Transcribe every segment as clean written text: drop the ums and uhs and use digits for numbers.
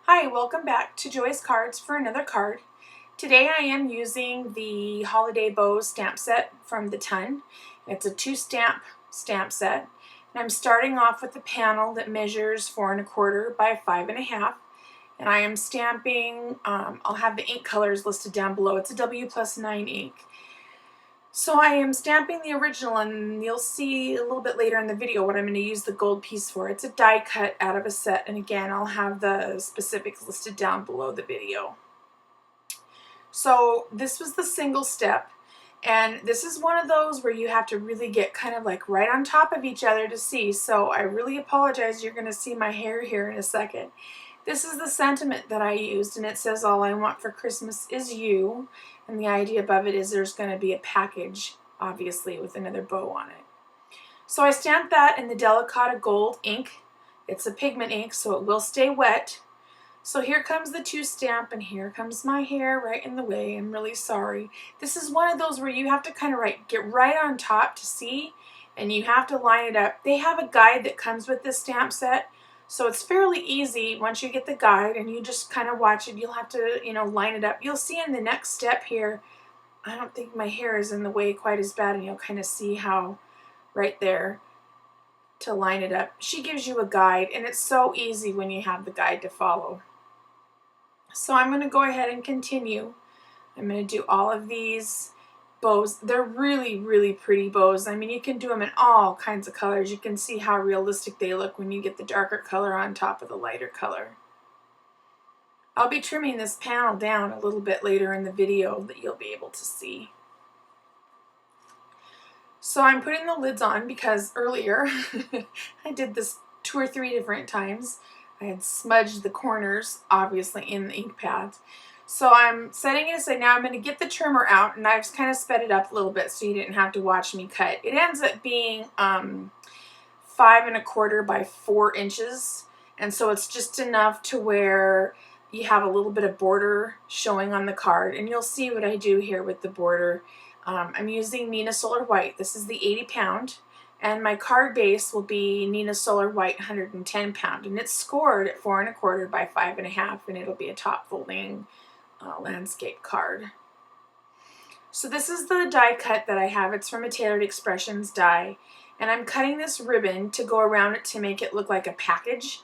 Hi, welcome back to Joy's Cards for another card. Today I am using the Holiday Bows stamp set from the Ton. It's a 2-stamp stamp set. And I'm starting off with a panel that measures 4 1/4 by 5 1/2. And I am stamping, I'll have the ink colors listed down below. It's a W+9 ink. So I am stamping the original, and you'll see a little bit later in the video what I'm going to use the gold piece for. It's a die cut out of a set, and again, I'll have the specifics listed down below the video. So this was the single step, and this is one of those where you have to really get kind of like right on top of each other to see. So I really apologize. You're going to see my hair here in a second. This is the sentiment that I used, and it says, "All I want for Christmas is you." And the idea above it is there's going to be a package, obviously, with another bow on it. So I stamped that in the Delicata Gold ink. It's a pigment ink, so it will stay wet. So here comes the 2-stamp, and here comes my hair right in the way. I'm really sorry. This is one of those where you have to kind of get right on top to see, and you have to line it up. They have a guide that comes with this stamp set, so it's fairly easy once you get the guide and you just kind of watch it. You'll have to, line it up. You'll see in the next step here, I don't think my hair is in the way quite as bad, and you'll kind of see how right there to line it up. She gives you a guide, and it's so easy when you have the guide to follow. So I'm going to go ahead and continue. I'm going to do all of these bows. They're really, really pretty bows. I mean, you can do them in all kinds of colors. You can see how realistic they look when you get the darker color on top of the lighter color. I'll be trimming this panel down a little bit later in the video that you'll be able to see. So I'm putting the lids on because earlier I did this 2 or 3 different times. I had smudged the corners, obviously, in the ink pads. So I'm setting it aside. Now I'm going to get the trimmer out, and I've kind of sped it up a little bit so you didn't have to watch me cut. It ends up being 5 1/4 by 4 inches, and so it's just enough to where you have a little bit of border showing on the card, and you'll see what I do here with the border. I'm using Neenah Solar White. This is the 80 pound. And my card base will be Neenah Solar White 110 pound, and it's scored at 4 1/4 by 5 1/2, and it'll be a top folding landscape card. So this is the die cut that I have. It's from a Tailored Expressions die, and I'm cutting this ribbon to go around it to make it look like a package.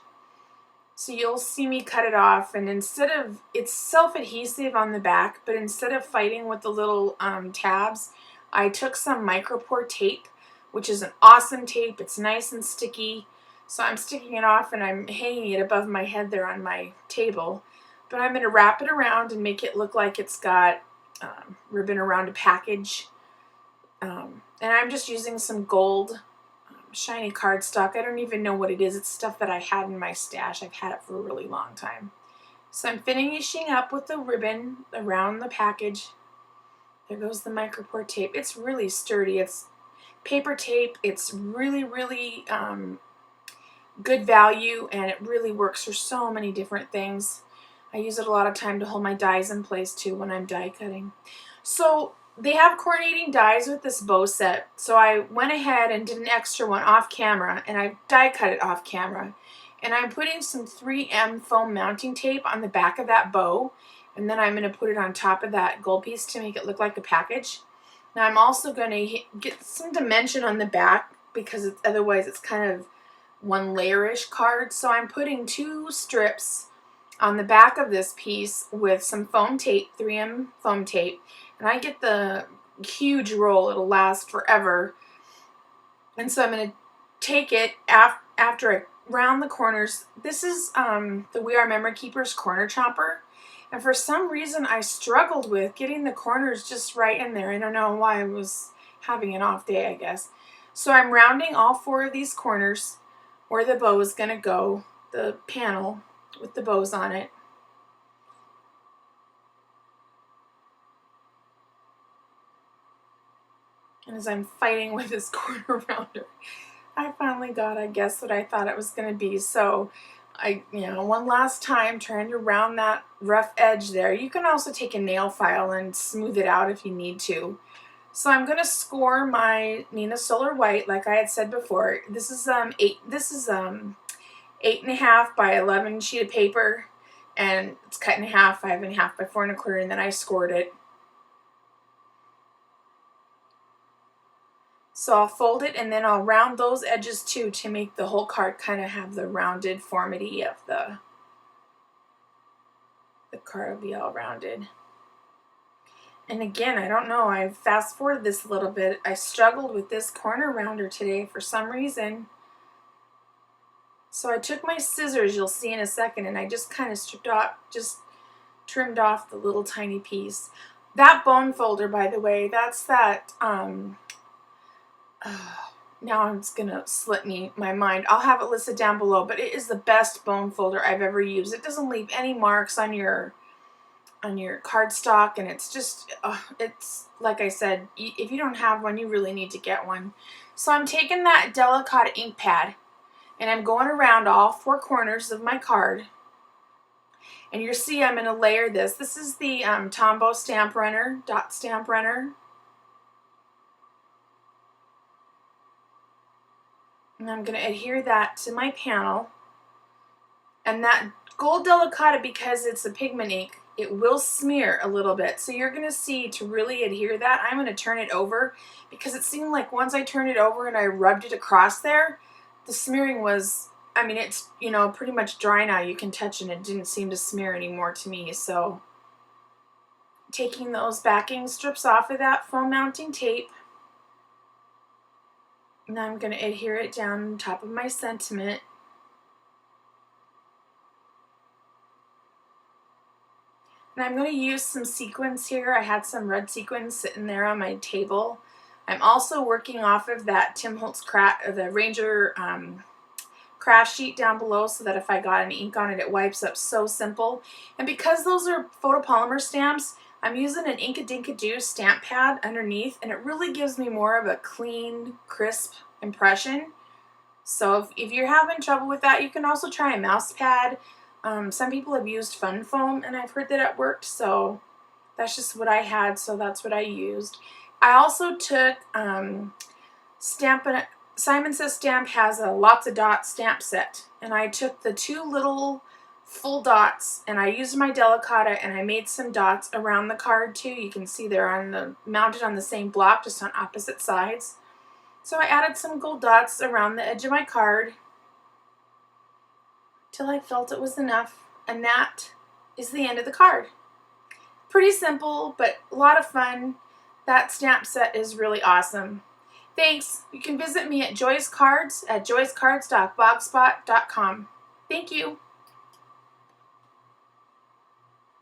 So you'll see me cut it off, and instead of, it's self-adhesive on the back, but instead of fighting with the little tabs, I took some micropore tape, which is an awesome tape. It's nice and sticky. So I'm sticking it off, and I'm hanging it above my head there on my table. But I'm going to wrap it around and make it look like it's got ribbon around a package. And I'm just using some gold shiny cardstock. I don't even know what it is. It's stuff that I had in my stash. I've had it for a really long time. So I'm finishing up with the ribbon around the package. There goes the micropore tape. It's really sturdy. It's paper tape. It's really, really good value, and it really works for so many different things. I use it a lot of time to hold my dies in place too when I'm die cutting. So they have coordinating dies with this bow set, so I went ahead and did an extra one off camera, and I die cut it off camera. And I'm putting some 3M foam mounting tape on the back of that bow, and then I'm going to put it on top of that gold piece to make it look like a package. Now I'm also going to get some dimension on the back because otherwise it's kind of one layerish card. So I'm putting 2 strips on the back of this piece with some foam tape, 3M foam tape, and I get the huge roll. It'll last forever. And so I'm going to take it after I round the corners. This is the We Are Memory Keepers corner chopper, and for some reason I struggled with getting the corners just right in there. I don't know why. I was having an off day, I guess. So I'm rounding all 4 of these corners where the bow is going to go, the panel with the bows on it. And as I'm fighting with this corner rounder, I finally got, I guess, what I thought it was going to be. So one last time trying to round that rough edge there. You can also take a nail file and smooth it out if you need to. So I'm going to score my Neenah Solar White like I had said before. This is 8 1/2 by 11 sheet of paper. and it's cut in half, 5.5 by 4.25, and then I scored it. So I'll fold it and then I'll round those edges too to make the whole card kind of have the rounded formity of the card will be all rounded. And again, I don't know, I fast forwarded this a little bit. I struggled with this corner rounder today for some reason. So I took my scissors, you'll see in a second, and I just kind of trimmed off the little tiny piece. That bone folder, by the way, that's that, now it's gonna slip my mind. I'll have it listed down below, but it is the best bone folder I've ever used. It doesn't leave any marks on your cardstock, and it's just, it's like I said, if you don't have one, you really need to get one. So I'm taking that Delicata ink pad, and I'm going around all 4 corners of my card. And you'll see I'm going to layer this. This is the Tombow Stamp Runner, Dot Stamp Runner. And I'm going to adhere that to my panel. And that gold Delicata, because it's a pigment ink, it will smear a little bit. So you're going to see, to really adhere that, I'm going to turn it over, because it seemed like once I turned it over and I rubbed it across there, the smearing was, I mean, it's, you know, pretty much dry now. You can touch it and it didn't seem to smear anymore to me. So taking those backing strips off of that foam mounting tape, and I'm going to adhere it down on top of my sentiment. And I'm going to use some sequins here. I had some red sequins sitting there on my table. I'm also working off of that Tim Holtz the Ranger craft sheet down below, so that if I got any ink on it, it wipes up so simple. And because those are photopolymer stamps, I'm using an Inkadinkado stamp pad underneath, and it really gives me more of a clean, crisp impression. So if you're having trouble with that, you can also try a mouse pad. Some people have used Fun Foam, and I've heard that it worked, so that's just what I had, so that's what I used. I also took Simon Says Stamp has a Lots of Dots stamp set, and I took the 2 little full dots, and I used my Delicata, and I made some dots around the card too. You can see they're mounted on the same block, just on opposite sides. So I added some gold dots around the edge of my card till I felt it was enough, and that is the end of the card. Pretty simple, but a lot of fun. That stamp set is really awesome. Thanks. You can visit me at Joy's Cards at joyscards.blogspot.com. Thank you.